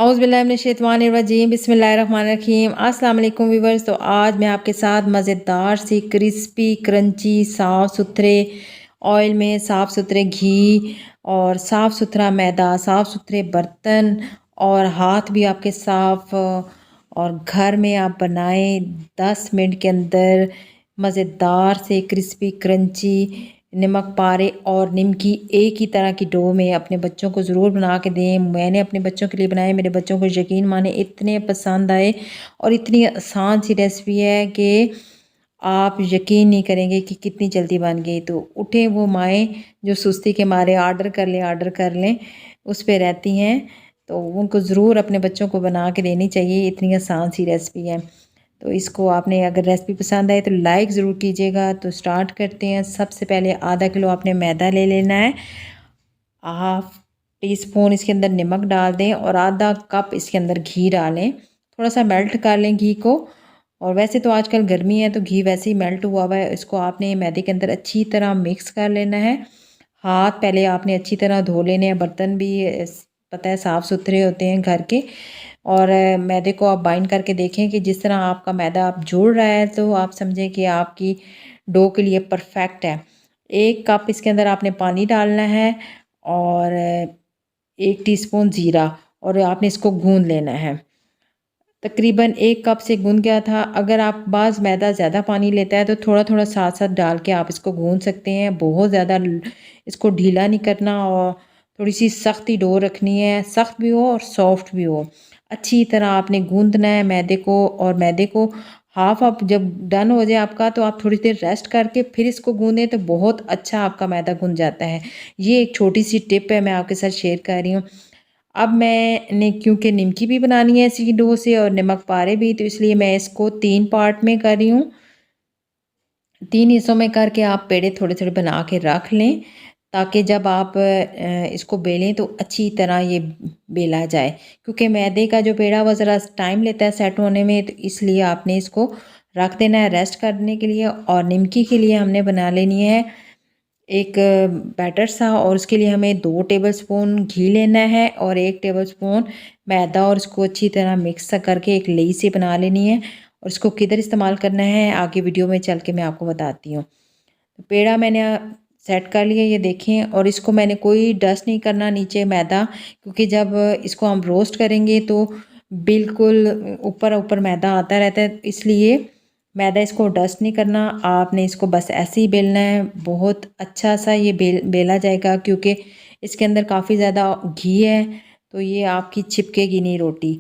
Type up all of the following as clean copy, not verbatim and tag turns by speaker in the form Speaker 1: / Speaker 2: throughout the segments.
Speaker 1: औज़ुबिल्लाहिमिनश्शैतानिर्रजीम बिस्मिल्लाहिर्रहमानिर्रहीम अस्सलाम वालेकुम व्यूअर्स। तो आज मैं आपके साथ मज़ेदार सी क्रिस्पी क्रंची साफ़ सुथरे ऑयल में साफ़ सुथरे घी और साफ़ सुथरा मैदा, साफ़ सुथरे बर्तन और हाथ भी आपके साफ़ और घर में आप बनाएं 10 मिनट के अंदर मज़ेदार से क्रिस्पी क्रंची नमक पारे और निमकी एक ही तरह की डो में अपने बच्चों को ज़रूर बना के दें। मैंने अपने बच्चों के लिए बनाए, मेरे बच्चों को यकीन माने इतने पसंद आए और इतनी आसान सी रेसिपी है कि आप यकीन नहीं करेंगे कि कितनी जल्दी बन गई। तो उठें वो माएँ जो सुस्ती के मारे ऑर्डर कर लें उस पे रहती हैं, तो उनको ज़रूर अपने बच्चों को बना के देनी चाहिए। इतनी आसान सी रेसिपी है। तो इसको आपने अगर रेसिपी पसंद आए तो लाइक ज़रूर कीजिएगा। तो स्टार्ट करते हैं। सबसे पहले आधा किलो आपने मैदा ले लेना है, हाफ टी स्पून इसके अंदर नमक डाल दें और आधा कप इसके अंदर घी डालें। थोड़ा सा मेल्ट कर लें घी को। और वैसे तो आजकल गर्मी है तो घी वैसे ही मेल्ट हुआ हुआ है। इसको आपने मैदे के अंदर अच्छी तरह मिक्स कर लेना है। हाथ पहले आपने अच्छी तरह धो लेने हैं। बर्तन भी पता है साफ़ सुथरे होते हैं घर के। और मैदे को आप बाइंड करके देखें कि जिस तरह आपका मैदा आप जुड़ रहा है तो आप समझें कि आपकी डो के लिए परफेक्ट है। 1 कप इसके अंदर आपने पानी डालना है और 1 टीस्पून ज़ीरा और आपने इसको गूंद लेना है। तकरीबन 1 कप से गूंद गया था। अगर आप बाज़ मैदा ज़्यादा पानी लेता है तो थोड़ा-थोड़ा साथ-साथ डाल के आप इसको गूंद सकते हैं। बहुत ज़्यादा इसको ढीला नहीं करना और थोड़ी-सी सख्त ही डो रखनी है, सख्त भी हो और सॉफ्ट भी हो। अच्छी तरह आपने गूंदना है मैदे को और मैदे को हाफ़ आप जब डन हो जाए आपका तो आप थोड़ी देर रेस्ट करके फिर इसको गूँधें तो बहुत अच्छा आपका मैदा गूँध जाता है। ये एक छोटी-सी टिप है मैं आपके साथ शेयर कर रही हूँ। अब मैंने क्योंकि निमकी भी बनानी है इसी डो से और नमक पारे भी, तो इसलिए मैं इसको 3 पार्ट में कर रही हूँ। 3 हिस्सों में करके आप पेड़े थोड़े-थोड़े बना के रख लें, ताकि जब आप इसको बेलें तो अच्छी तरह ये बेला जाए। क्योंकि मैदे का जो पेड़ा वो ज़रा टाइम लेता है सेट होने में, तो इसलिए आपने इसको रख देना है रेस्ट करने के लिए। और निमकी के लिए हमने बना लेनी है एक बैटर सा, और उसके लिए हमें 2 टेबलस्पून घी लेना है और 1 टेबलस्पून मैदा, और इसको अच्छी तरह मिक्स करके एक लेई सी बना लेनी है। और इसको किधर इस्तेमाल करना है आगे वीडियो में चल के मैं आपको बताती हूँ। तो पेड़ा मैंने सेट कर लिया, ये देखें। और इसको मैंने कोई डस्ट नहीं करना नीचे मैदा, क्योंकि जब इसको हम रोस्ट करेंगे तो बिल्कुल ऊपर ऊपर मैदा आता रहता है, इसलिए मैदा इसको डस्ट नहीं करना। आपने इसको बस ऐसे ही बेलना है। बहुत अच्छा सा ये बेला जाएगा, क्योंकि इसके अंदर काफ़ी ज़्यादा घी है, तो ये आपकी चिपकेगी नहीं रोटी।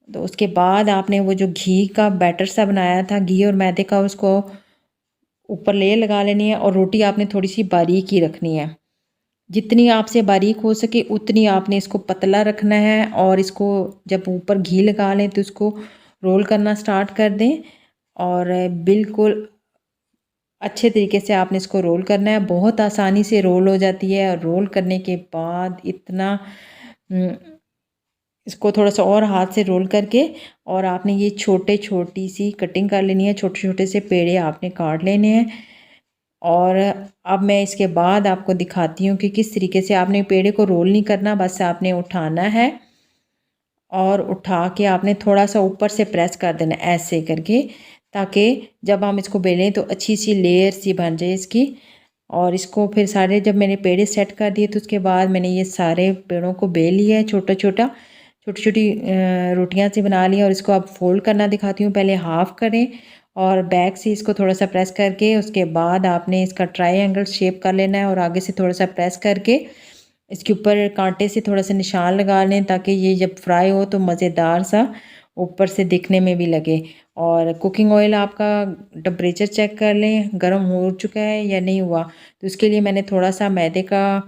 Speaker 1: तो उसके बाद आपने वो जो घी का बैटर सा बनाया था घी और मैदे का, उसको ऊपर लेयर लगा लेनी है। और रोटी आपने थोड़ी सी बारीक ही रखनी है, जितनी आपसे बारीक हो सके उतनी आपने इसको पतला रखना है। और इसको जब ऊपर घी लगा लें तो इसको रोल करना स्टार्ट कर दें, और बिल्कुल अच्छे तरीके से आपने इसको रोल करना है। बहुत आसानी से रोल हो जाती है। और रोल करने के बाद इतना इसको थोड़ा सा और हाथ से रोल करके, और आपने ये छोटी सी कटिंग कर लेनी है। छोटे छोटे से पेड़े आपने काट लेने हैं। और अब मैं इसके बाद आपको दिखाती हूँ कि किस तरीके से आपने पेड़े को रोल नहीं करना, बस आपने उठाना है और उठा के आपने थोड़ा सा ऊपर से प्रेस कर देना ऐसे करके, ताकि जब हम इसको बेलें तो अच्छी सी लेयर सी बन जाए इसकी। और इसको फिर सारे जब मैंने पेड़े सेट कर दिए तो उसके बाद मैंने ये सारे पेड़ों को बेल लिया है छोटा छोटा, छोटी छोटी रोटियां सी बना ली। और इसको अब फोल्ड करना दिखाती हूँ। पहले हाफ़ करें और बैक से इसको थोड़ा सा प्रेस करके, उसके बाद आपने इसका ट्रायंगल शेप कर लेना है और आगे से थोड़ा सा प्रेस करके इसके ऊपर कांटे से थोड़ा सा निशान लगा लें, ताकि ये जब फ्राई हो तो मज़ेदार सा ऊपर से दिखने में भी लगे। और कुकिंग ऑयल आपका टेम्परेचर चेक कर लें, गर्म हो चुका है या नहीं हुआ। तो इसके लिए मैंने थोड़ा सा मैदे का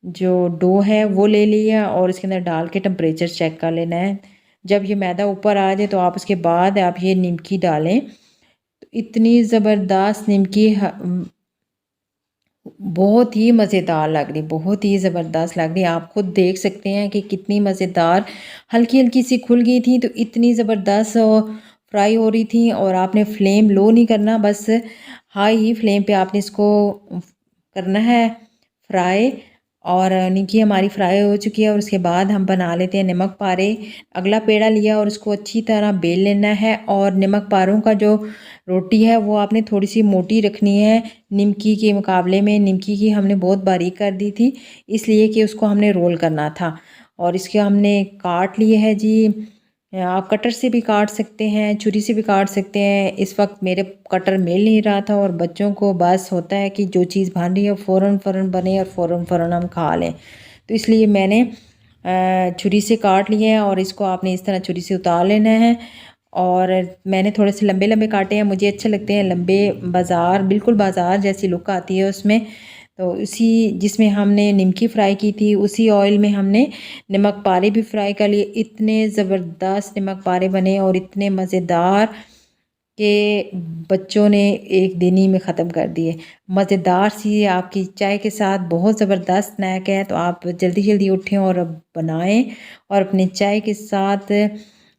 Speaker 1: जो डो है वो ले लिया और इसके अंदर डाल के टेम्परेचर चेक कर लेना है। जब ये मैदा ऊपर आ जाए तो आप उसके बाद आप ये निमकी डालें। तो इतनी ज़बरदस्त निमकी बहुत ही मज़ेदार लग रही, बहुत ही ज़बरदस्त लग रही। आप खुद देख सकते हैं कि कितनी मज़ेदार हल्की हल्की सी खुल गई थी, तो इतनी ज़बरदस्त फ्राई हो रही थी। और आपने फ्लेम लो नहीं करना, बस हाई ही फ्लेम पे आपने इसको करना है फ्राई। और निमकी हमारी फ्राई हो चुकी है और उसके बाद हम बना लेते हैं नमक पारे। अगला पेड़ा लिया और उसको अच्छी तरह बेल लेना है और नमक पारों का जो रोटी है वो आपने थोड़ी सी मोटी रखनी है निमकी के मुकाबले में। निमकी की हमने बहुत बारीक कर दी थी इसलिए कि उसको हमने रोल करना था। और इसके हमने काट लिए है जी। आप कटर से भी काट सकते हैं, छुरी से भी काट सकते हैं। इस वक्त मेरे कटर मिल नहीं रहा था और बच्चों को बस होता है कि जो चीज़ बन रही है फ़ौरन फ़ौरन बने और फ़ौरन फ़ौरन हम खा लें, तो इसलिए मैंने छुरी से काट लिए हैं और इसको आपने इस तरह छुरी से उतार लेना है। और मैंने थोड़े से लंबे लंबे काटे हैं, मुझे अच्छे लगते हैं लंबे। बाज़ार बिल्कुल बाज़ार जैसी लुक आती है उसमें। तो उसी जिसमें हमने निमकी फ्राई की थी उसी ऑयल में हमने नमक पारे भी फ्राई कर लिए। इतने ज़बरदस्त नमक पारे बने और इतने मज़ेदार कि बच्चों ने एक दिन ही में ख़त्म कर दिए। मज़ेदार सी आपकी चाय के साथ बहुत ज़बरदस्त स्नैक है, तो आप जल्दी जल्दी उठें और अब बनाएं और अपनी चाय के साथ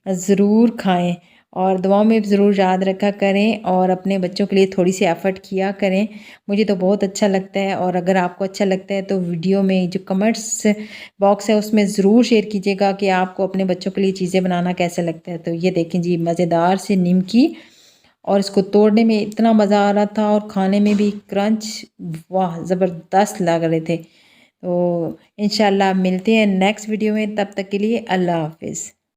Speaker 1: ज़रूर खाएं और दुआओं में ज़रूर याद रखा करें और अपने बच्चों के लिए थोड़ी सी एफ़र्ट किया करें। मुझे तो बहुत अच्छा लगता है और अगर आपको अच्छा लगता है तो वीडियो में जो कमेंट्स बॉक्स है उसमें ज़रूर शेयर कीजिएगा कि आपको अपने बच्चों के लिए चीज़ें बनाना कैसे लगता है। तो ये देखें जी, मज़ेदार से निमकी और इसको तोड़ने में इतना मज़ा आ रहा था और खाने में भी क्रंच, वाह ज़बरदस्त लग रहे थे। तो इंशाल्लाह मिलते हैं नेक्स्ट वीडियो में, तब तक के लिए अल्लाह हाफ़िज़।